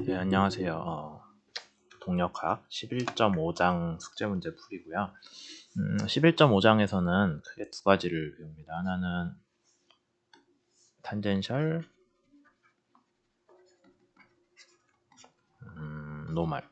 예, 안녕하세요. 동력학 11.5장 숙제 문제 풀이고요. 11.5장에서는 크게 두 가지를 배웁니다. 하나는 탄젠셜, 노멀.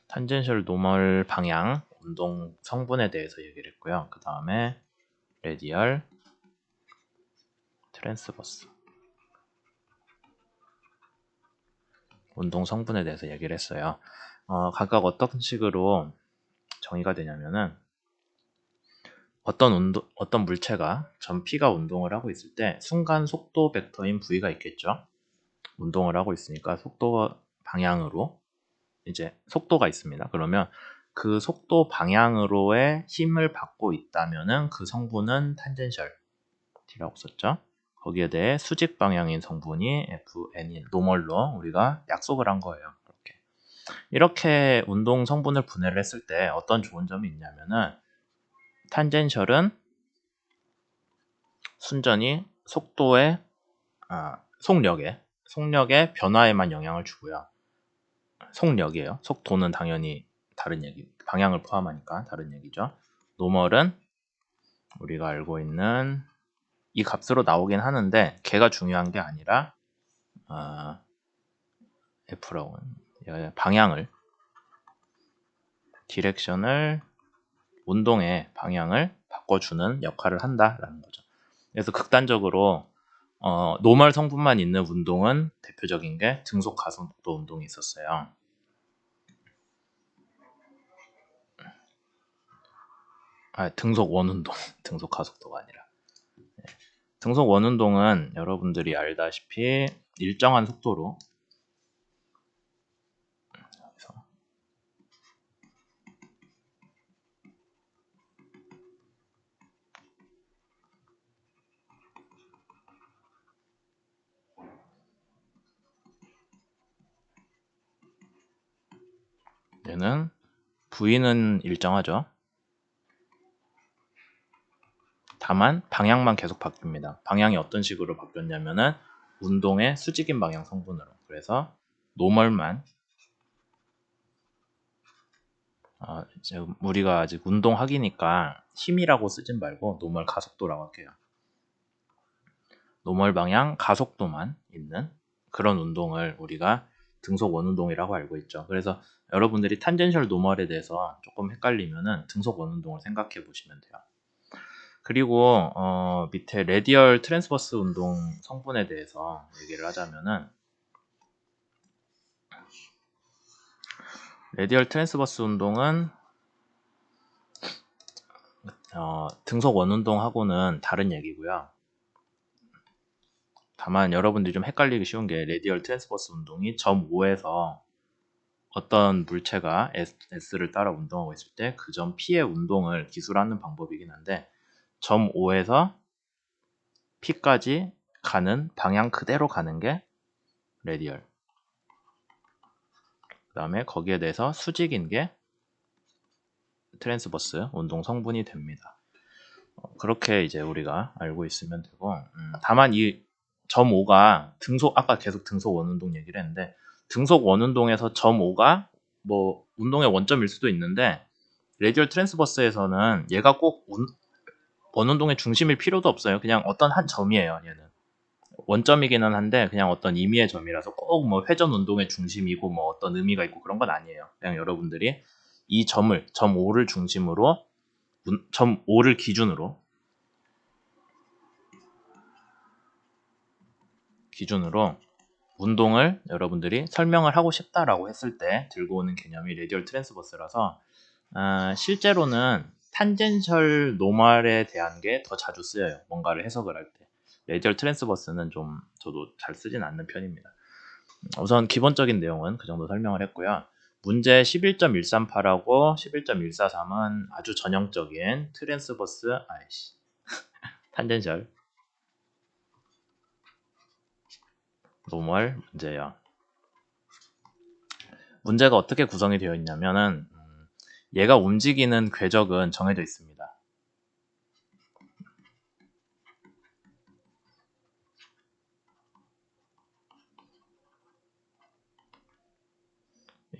탄젠셜 노멀 방향, 운동 성분에 대해서 얘기를 했고요. 그 다음에 레디얼, 트랜스버스. 운동 성분에 대해서 얘기를 했어요. 각각 어떤 식으로 정의가 되냐면은 어떤 물체가 전 P가 운동을 하고 있을 때 순간 속도 벡터인 V가 있겠죠. 운동을 하고 있으니까 속도 방향으로 이제 속도가 있습니다. 그러면 그 속도 방향으로의 힘을 받고 있다면은 그 성분은 탄젠셜 T라고 썼죠. 거기에 대해 수직 방향인 성분이 FN인 노멀로 우리가 약속을 한 거예요. 이렇게 운동 성분을 분해를 했을 때 어떤 좋은 점이 있냐면은 탄젠셜은 순전히 속도의 속력의 변화에만 영향을 주고요. 속력이에요. 속도는 당연히 다른 얘기, 방향을 포함하니까 다른 얘기죠. 노멀은 우리가 알고 있는 이 값으로 나오긴 하는데 걔가 중요한 게 아니라 F라고 하는 방향을, 디렉션을, 운동의 방향을 바꿔주는 역할을 한다라는 거죠. 그래서 극단적으로 노멀 성분만 있는 운동은 대표적인 게 등속 가속도 운동이 있었어요. 등속 원운동, 등속 가속도가 아니라. 등속 원운동은 여러분들이 알다시피 일정한 속도로 얘는 V는 일정하죠. 다만 방향만 계속 바뀝니다. 방향이 어떤 식으로 바뀌었냐면은 운동의 수직인 방향 성분으로. 그래서 노멀만 지금 우리가 아직 운동하기니까 힘이라고 쓰진 말고 노멀 가속도라고 할게요. 노멀 방향 가속도만 있는 그런 운동을 우리가 등속 원운동이라고 알고 있죠. 그래서 여러분들이 탄젠셜 노멀에 대해서 조금 헷갈리면은 등속 원운동을 생각해 보시면 돼요. 그리고 밑에 레디얼 트랜스버스 운동 성분에 대해서 얘기를 하자면은 레디얼 트랜스버스 운동은 등속 원운동하고는 다른 얘기고요. 다만 여러분들이 좀 헷갈리기 쉬운 게 레디얼 트랜스버스 운동이 점 5에서 어떤 물체가 S를 따라 운동하고 있을 때 그 점 P의 운동을 기술하는 방법이긴 한데 점 5에서 P까지 가는 방향 그대로 가는 게 레디얼. 그 다음에 거기에 대해서 수직인 게 트랜스버스 운동 성분이 됩니다. 그렇게 이제 우리가 알고 있으면 되고 다만 이 점 5가 아까 계속 등속 원운동 얘기를 했는데 등속 원운동에서 점 5가 뭐 운동의 원점일 수도 있는데 레디얼 트랜스버스에서는 얘가 꼭 원운동의 중심일 필요도 없어요. 그냥 어떤 한 점이에요. 얘는 원점이기는 한데 그냥 어떤 의미의 점이라서 꼭 뭐 회전 운동의 중심이고 뭐 어떤 의미가 있고 그런 건 아니에요. 그냥 여러분들이 이 점 5를 중심으로 점 5를 기준으로 운동을 여러분들이 설명을 하고 싶다라고 했을 때 들고 오는 개념이 레디얼 트랜스버스라서 실제로는 탄젠셜 노멀에 대한 게 더 자주 쓰여요. 뭔가를 해석을 할 때. 레디얼 트랜스버스는 좀 저도 잘 쓰진 않는 편입니다. 우선 기본적인 내용은 그 정도 설명을 했고요. 문제 11.138하고 11.143은 아주 전형적인 트랜스버스 탄젠셜 노멀 문제예요. 문제가 어떻게 구성이 되어 있냐면은 얘가 움직이는 궤적은 정해져 있습니다.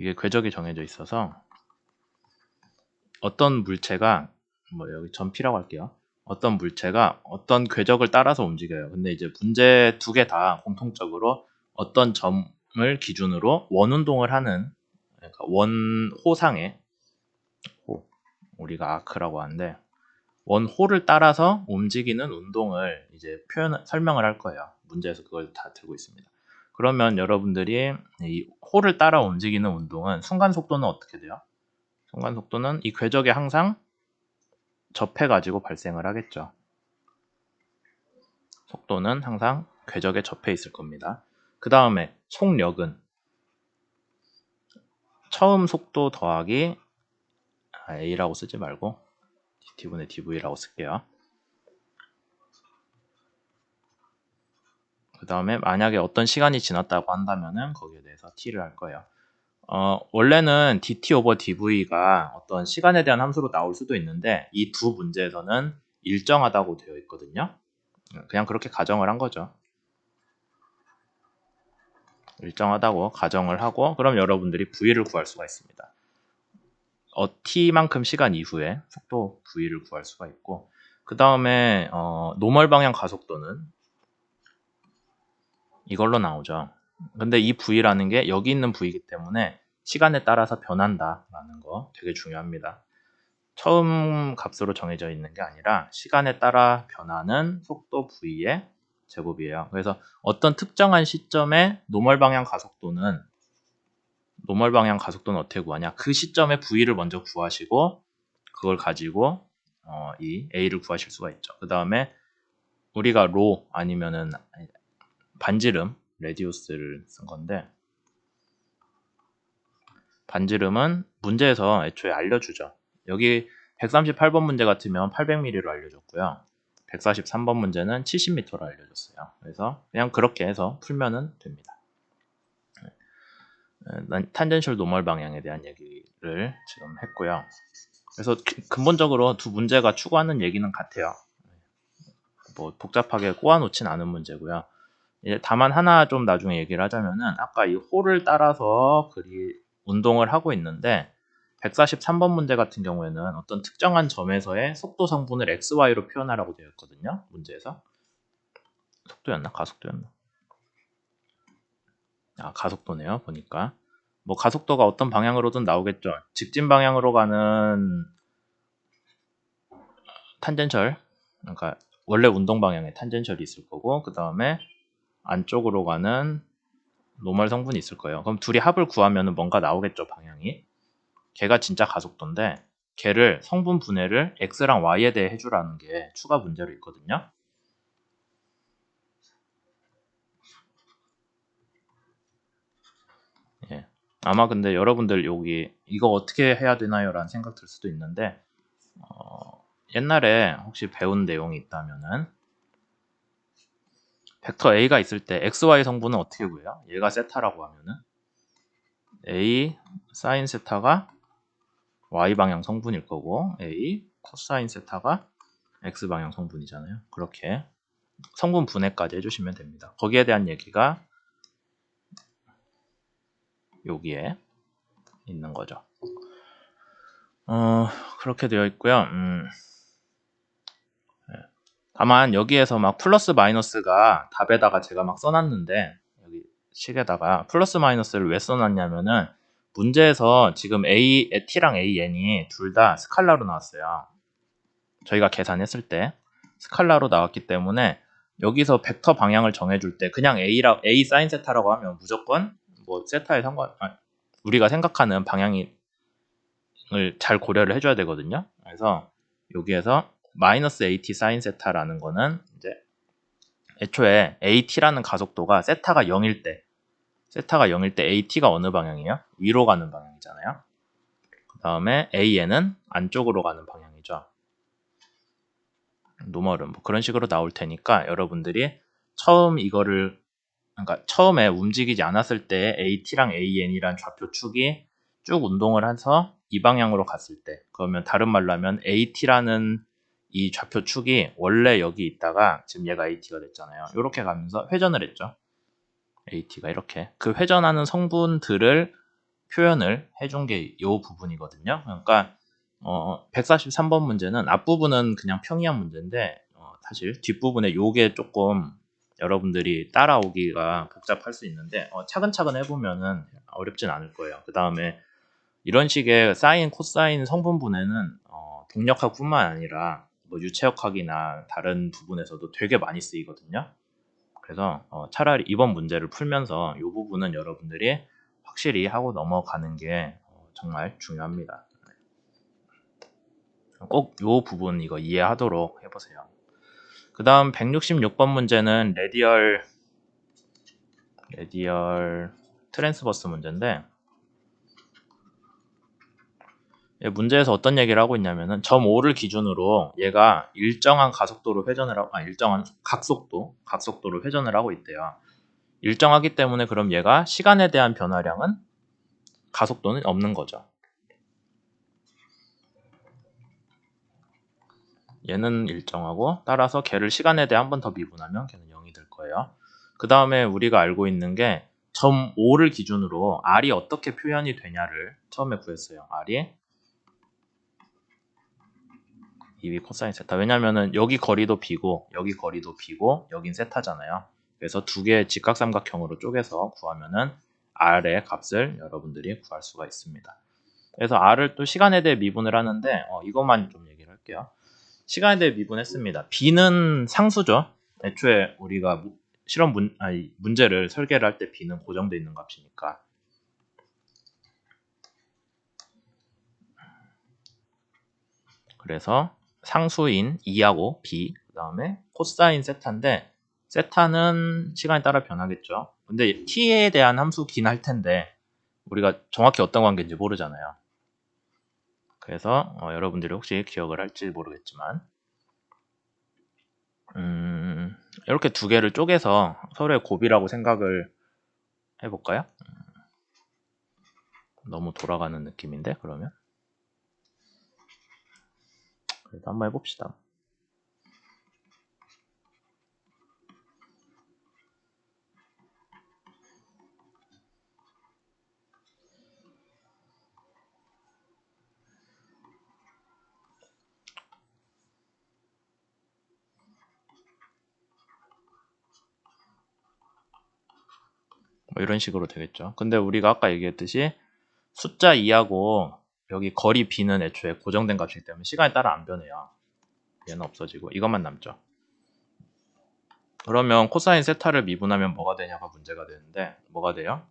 이게 궤적이 정해져 있어서 어떤 물체가 여기 점 P라고 할게요. 어떤 물체가 어떤 궤적을 따라서 움직여요. 근데 이제 문제 두 개 다 공통적으로 어떤 점을 기준으로 원운동을 하는, 그러니까 원호상의 호, 우리가 아크라고 하는데 원호를 따라서 움직이는 운동을 이제 설명을 할 거예요. 문제에서 그걸 다 들고 있습니다. 그러면 여러분들이 이 호를 따라 움직이는 운동은 순간 속도는 어떻게 돼요? 순간 속도는 이 궤적에 항상 접해가지고 발생을 하겠죠. 속도는 항상 궤적에 접해 있을 겁니다. 그 다음에 속력은 처음 속도 더하기 A라고 쓰지 말고 D분의 DV라고 쓸게요. 그 다음에 만약에 어떤 시간이 지났다고 한다면은 거기에 대해서 T를 할 거예요. 원래는 dt over dv가 어떤 시간에 대한 함수로 나올 수도 있는데 이 두 문제에서는 일정하다고 되어 있거든요. 그냥 그렇게 가정을 한 거죠. 일정하다고 가정을 하고 그럼 여러분들이 v를 구할 수가 있습니다. t만큼 시간 이후에 속도 v를 구할 수가 있고 그 다음에 노멀 방향 가속도는 이걸로 나오죠. 근데 이 v라는 게 여기 있는 v이기 때문에 시간에 따라서 변한다라는 거 되게 중요합니다. 처음 값으로 정해져 있는 게 아니라 시간에 따라 변하는 속도 v의 제곱이에요. 그래서 어떤 특정한 시점에 노멀 방향 가속도는 어떻게 구하냐? 그 시점에 v를 먼저 구하시고 그걸 가지고 이 a를 구하실 수가 있죠. 그 다음에 우리가 로 아니면은 반지름 레디우스를 쓴 건데 반지름은 문제에서 애초에 알려주죠. 여기 138번 문제 같으면 800mm로 알려줬고요. 143번 문제는 70m로 알려줬어요. 그래서 그냥 그렇게 해서 풀면은 됩니다. 탄젠셜 노멀 방향에 대한 얘기를 지금 했고요. 그래서 근본적으로 두 문제가 추구하는 얘기는 같아요. 복잡하게 꼬아놓진 않은 문제고요. 다만 하나 좀 나중에 얘기를 하자면은 아까 이 호를 따라서 운동을 하고 있는데 143번 문제 같은 경우에는 어떤 특정한 점에서의 속도 성분을 XY로 표현하라고 되어 있거든요. 문제에서. 속도였나? 가속도였나? 가속도네요. 보니까. 가속도가 어떤 방향으로든 나오겠죠. 직진 방향으로 가는 탄젠셜, 그러니까 원래 운동 방향에 탄젠셜이 있을 거고 그 다음에 안쪽으로 가는 노멀 성분이 있을 거예요. 그럼 둘이 합을 구하면 뭔가 나오겠죠, 방향이. 걔가 진짜 가속도인데 걔를 성분 분해를 x랑 y에 대해 해주라는 게 추가 문제로 있거든요. 예. 아마 근데 여러분들 여기 이거 어떻게 해야 되나요? 라는 생각 들 수도 있는데 옛날에 혹시 배운 내용이 있다면은 벡터 A가 있을 때 XY 성분은 어떻게 구해요? 얘가 세타라고 하면은 A 사인 세타가 Y 방향 성분일 거고 A 코사인 세타가 X 방향 성분이잖아요. 그렇게 성분 분해까지 해주시면 됩니다. 거기에 대한 얘기가 여기에 있는 거죠. 그렇게 되어 있고요. 다만 여기에서 막 플러스 마이너스가 답에다가 제가 막 써놨는데 여기 식에다가 플러스 마이너스를 왜 써놨냐면은 문제에서 지금 T랑 AN이 둘 다 스칼라로 나왔어요. 저희가 계산했을 때 스칼라로 나왔기 때문에 여기서 벡터 방향을 정해줄 때 그냥 A 사인 세타라고 하면 무조건 세타에 우리가 생각하는 방향을 잘 고려를 해줘야 되거든요. 그래서 여기에서 마이너스 AT 사인 세타라는 거는 이제 애초에 AT라는 가속도가 세타가 0일 때 AT가 어느 방향이에요? 위로 가는 방향이잖아요. 그 다음에 AN은 안쪽으로 가는 방향이죠. 노멀은 그런 식으로 나올 테니까 여러분들이 처음에 움직이지 않았을 때 AT랑 AN이란 좌표 축이 쭉 운동을 해서 이 방향으로 갔을 때 그러면 다른 말로 하면 AT라는 이 좌표 축이 원래 여기 있다가 지금 얘가 AT가 됐잖아요. 이렇게 가면서 회전을 했죠. AT가 이렇게 그 회전하는 성분들을 표현을 해준 게 이 부분이거든요. 그러니까 143번 문제는 앞부분은 그냥 평이한 문제인데 사실 뒷부분에 요게 조금 여러분들이 따라오기가 복잡할 수 있는데 차근차근 해보면은 어렵진 않을 거예요. 그 다음에 이런 식의 사인, 코사인 성분분해는 동력학뿐만 아니라 뭐 유체역학이나 다른 부분에서도 되게 많이 쓰이거든요. 그래서 차라리 이번 문제를 풀면서 이 부분은 여러분들이 확실히 하고 넘어가는 게 정말 중요합니다. 꼭 이 부분 이거 이해하도록 해보세요. 그 다음 166번 문제는 레디얼 트랜스버스 문제인데 문제에서 어떤 얘기를 하고 있냐면은 점 5를 기준으로 얘가 일정한 가속도로 회전을 하고 일정한 각속도로 회전을 하고 있대요. 일정하기 때문에 그럼 얘가 시간에 대한 변화량은 가속도는 없는 거죠. 얘는 일정하고 따라서 걔를 시간에 대해 한 번 더 미분하면 걔는 0이 될 거예요. 그 다음에 우리가 알고 있는 게 점 5를 기준으로 R이 어떻게 표현이 되냐를 처음에 구했어요. R이 2b 코사인 세타. 왜냐면은 여기 거리도 b고 여기 거리도 b고 여긴 세타잖아요. 그래서 두 개의 직각삼각형으로 쪼개서 구하면은 R의 값을 여러분들이 구할 수가 있습니다. 그래서 R을 또 시간에 대해 미분을 하는데 이것만 좀 얘기를 할게요. 시간에 대해 미분했습니다. b는 상수죠. 애초에 우리가 실험 문제를 설계를 할 때 b는 고정되어 있는 값이니까. 그래서 상수인 2하고 b, 그 다음에 코사인 세타인데 세타는 시간에 따라 변하겠죠. 근데 t에 대한 함수긴 할 텐데 우리가 정확히 어떤 관계인지 모르잖아요. 그래서 여러분들이 혹시 기억을 할지 모르겠지만 이렇게 두 개를 쪼개서 서로의 곱이라고 생각을 해볼까요? 너무 돌아가는 느낌인데 그러면 그래도 한번 해봅시다. 뭐 이런 식으로 되겠죠. 근데 우리가 아까 얘기했듯이 숫자 2하고 여기 거리 b는 애초에 고정된 값이기 때문에 시간에 따라 안 변해요. 얘는 없어지고 이것만 남죠. 그러면 코사인 세타를 미분하면 뭐가 되냐가 문제가 되는데 뭐가 돼요?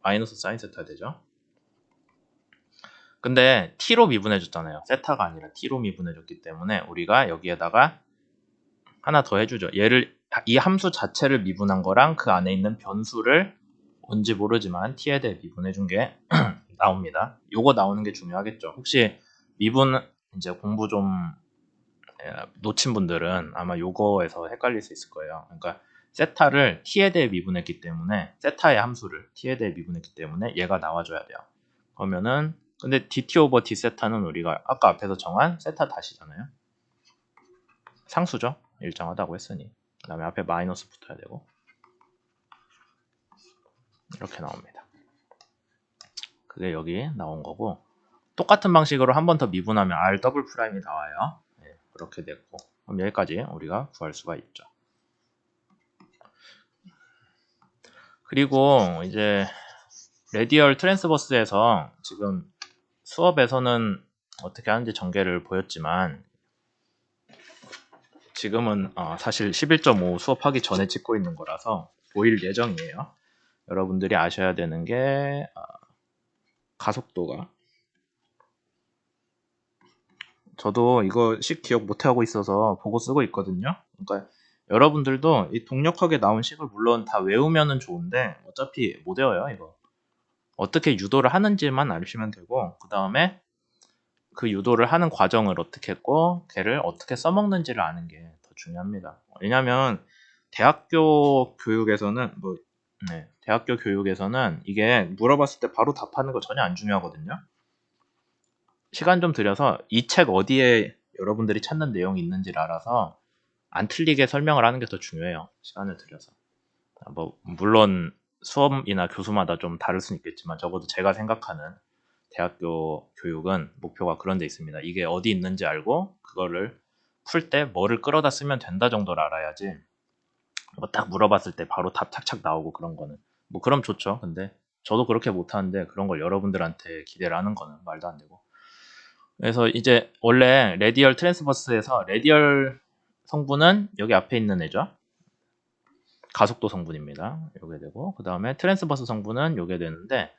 마이너스 사인 세타 되죠. 근데 t로 미분해줬잖아요. 세타가 아니라 t로 미분해줬기 때문에 우리가 여기에다가 하나 더 해주죠. 얘를 이 함수 자체를 미분한 거랑 그 안에 있는 변수를 뭔지 모르지만 t에 대해 미분해준 게 나옵니다. 요거 나오는 게 중요하겠죠. 혹시 미분 이제 공부 좀 놓친 분들은 아마 요거에서 헷갈릴 수 있을 거예요. 그러니까 세타를 t에 대해 미분했기 때문에 세타의 함수를 t에 대해 미분했기 때문에 얘가 나와줘야 돼요. 그러면은 근데 dt 오버 d 세타는 우리가 아까 앞에서 정한 세타 다시잖아요. 상수죠. 일정하다고 했으니. 그 다음에 앞에 마이너스 붙어야 되고 이렇게 나옵니다. 그게 여기 나온 거고 똑같은 방식으로 한 번 더 미분하면 R 더블 프라임이 나와요. 네, 그렇게 됐고 그럼 여기까지 우리가 구할 수가 있죠. 그리고 이제 레디얼 트랜스버스에서 지금 수업에서는 어떻게 하는지 전개를 보였지만 지금은 사실 11.5 수업하기 전에 찍고 있는 거라서 보일 예정이에요. 여러분들이 아셔야 되는 게 가속도가 저도 이거 식 기억 못하고 있어서 보고 쓰고 있거든요. 그러니까 여러분들도 이 동력학에 나온 식을 물론 다 외우면은 좋은데 어차피 못 외워요 이거. 어떻게 유도를 하는지만 아시면 되고 그 다음에 그 유도를 하는 과정을 어떻게 했고 걔를 어떻게 써먹는지를 아는 게 더 중요합니다. 왜냐면 대학교 교육에서는 대학교 교육에서는 이게 물어봤을 때 바로 답하는 거 전혀 안 중요하거든요. 시간 좀 들여서 이 책 어디에 여러분들이 찾는 내용이 있는지를 알아서 안 틀리게 설명을 하는 게 더 중요해요. 시간을 들여서. 뭐 물론 수업이나 교수마다 좀 다를 수는 있겠지만 적어도 제가 생각하는 대학교 교육은 목표가 그런 데 있습니다. 이게 어디 있는지 알고 그거를 풀 때 뭐를 끌어다 쓰면 된다 정도를 알아야지 뭐 딱 물어봤을 때 바로 답 착착 나오고 그런 거는 뭐 그럼 좋죠. 근데 저도 그렇게 못하는데 그런 걸 여러분들한테 기대를 하는 거는 말도 안 되고. 그래서 이제 원래 레디얼 트랜스버스에서 레디얼 성분은 여기 앞에 있는 애죠. 가속도 성분입니다. 요게 되고 그 다음에 트랜스버스 성분은 요게 되는데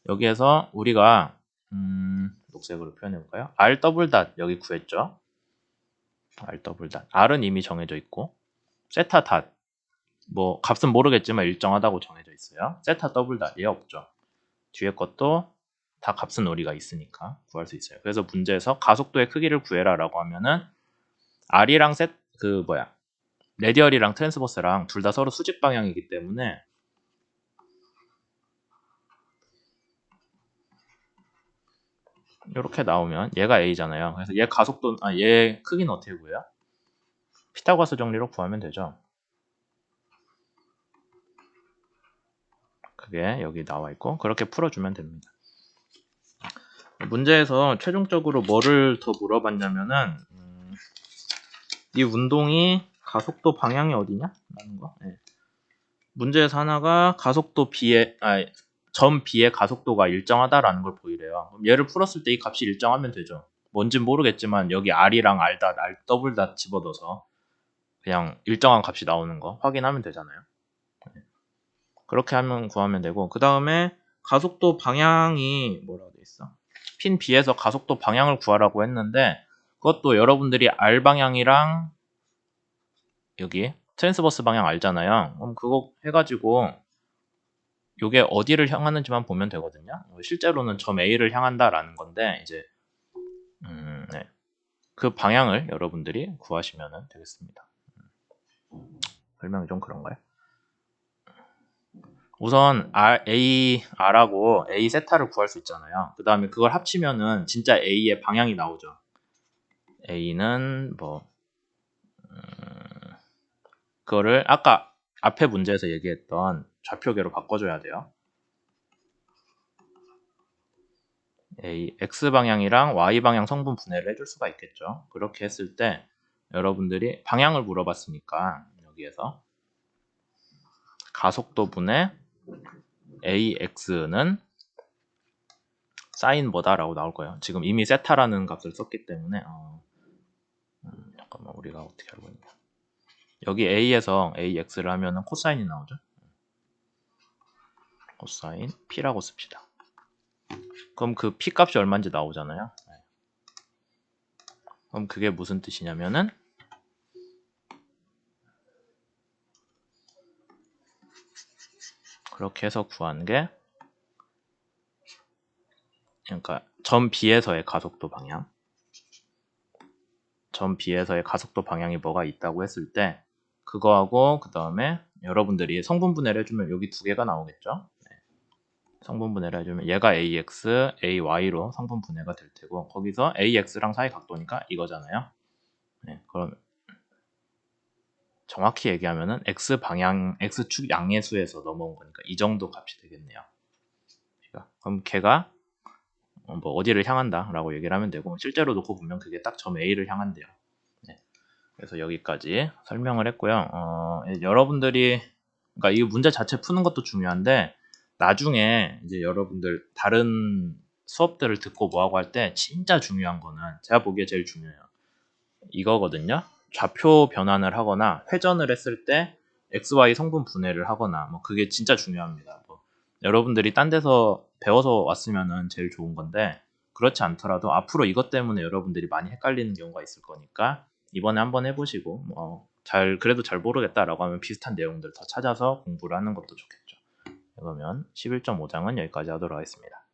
여기에서 우리가 녹색으로 표현해 볼까요? R 더블 닷 여기 구했죠. R 더블 닷 R은 이미 정해져 있고 세타 닷 뭐 값은 모르겠지만 일정하다고 정해져 있어요. 세타 더블 닷 얘 없죠. 뒤에 것도 다 값은 우리가 있으니까 구할 수 있어요. 그래서 문제에서 가속도의 크기를 구해라 라고 하면은 R이랑 레디얼이랑 트랜스버스랑 둘 다 서로 수직 방향이기 때문에 이렇게 나오면 얘가 A잖아요. 그래서 얘 가속도, 얘 크기는 어떻게 구해요? 피타고라스 정리로 구하면 되죠. 그게 여기 나와 있고 그렇게 풀어주면 됩니다. 문제에서 최종적으로 뭐를 더 물어봤냐면은 이 운동이 가속도 방향이 어디냐? 라는 거. 네. 문제에서 하나가 가속도 B의 점 B의 가속도가 일정하다라는 걸 보이래요. 그럼 얘를 풀었을 때 이 값이 일정하면 되죠. 뭔진 모르겠지만 여기 R이랑 R 닷, R 더블 닷 집어넣어서 그냥 일정한 값이 나오는 거 확인하면 되잖아요. 그렇게 하면 구하면 되고 그 다음에 가속도 방향이 뭐라고 돼 있어? 핀 B에서 가속도 방향을 구하라고 했는데 그것도 여러분들이 R 방향이랑 여기 트랜스버스 방향 알잖아요. 그럼 그거 해가지고 요게 어디를 향하는지만 보면 되거든요. 실제로는 점 A를 향한다라는 건데 이제 네. 그 방향을 여러분들이 구하시면 되겠습니다. 설명이 좀 그런가요? 우선 R하고 A 세타를 구할 수 있잖아요. 그 다음에 그걸 합치면은 진짜 A의 방향이 나오죠. A는 그거를 아까 앞에 문제에서 얘기했던 좌표계로 바꿔줘야 돼요. A, X방향이랑 Y방향 성분 분해를 해줄 수가 있겠죠. 그렇게 했을 때 여러분들이 방향을 물어봤으니까 여기에서 가속도 분해 AX는 사인 뭐다라고 나올 거예요. 지금 이미 세타라는 값을 썼기 때문에 잠깐만 우리가 어떻게 알고 있냐. 여기 A에서 AX를 하면은 코사인이 나오죠. 코사인 P라고 씁시다. 그럼 그 P 값이 얼마인지 나오잖아요. 그럼 그게 무슨 뜻이냐면은 그렇게 해서 구한 게 그러니까 점 B에서의 가속도 방향 점 B에서의 가속도 방향이 뭐가 있다고 했을 때 그거하고 그 다음에 여러분들이 성분 분해를 해주면 여기 두 개가 나오겠죠. 네. 성분 분해를 해주면 얘가 AX, AY로 성분 분해가 될 테고 거기서 AX랑 사이 각도니까 이거잖아요. 네, 그럼 정확히 얘기하면은 X 방향, X축 양의수에서 넘어온 거니까 이 정도 값이 되겠네요. 그럼 걔가 뭐 어디를 향한다 라고 얘기를 하면 되고 실제로 놓고 보면 그게 딱 점 A를 향한대요. 네. 그래서 여기까지 설명을 했고요. 여러분들이 그러니까 이 문제 자체 푸는 것도 중요한데 나중에 이제 여러분들 다른 수업들을 듣고 뭐하고 할 때 진짜 중요한 거는 제가 보기에 제일 중요해요. 이거거든요. 좌표 변환을 하거나 회전을 했을 때 XY 성분 분해를 하거나 뭐 그게 진짜 중요합니다. 뭐 여러분들이 딴 데서 배워서 왔으면은 제일 좋은 건데 그렇지 않더라도 앞으로 이것 때문에 여러분들이 많이 헷갈리는 경우가 있을 거니까 이번에 한번 해보시고 그래도 잘 모르겠다라고 하면 비슷한 내용들 더 찾아서 공부를 하는 것도 좋겠죠. 그러면 11.5장은 여기까지 하도록 하겠습니다.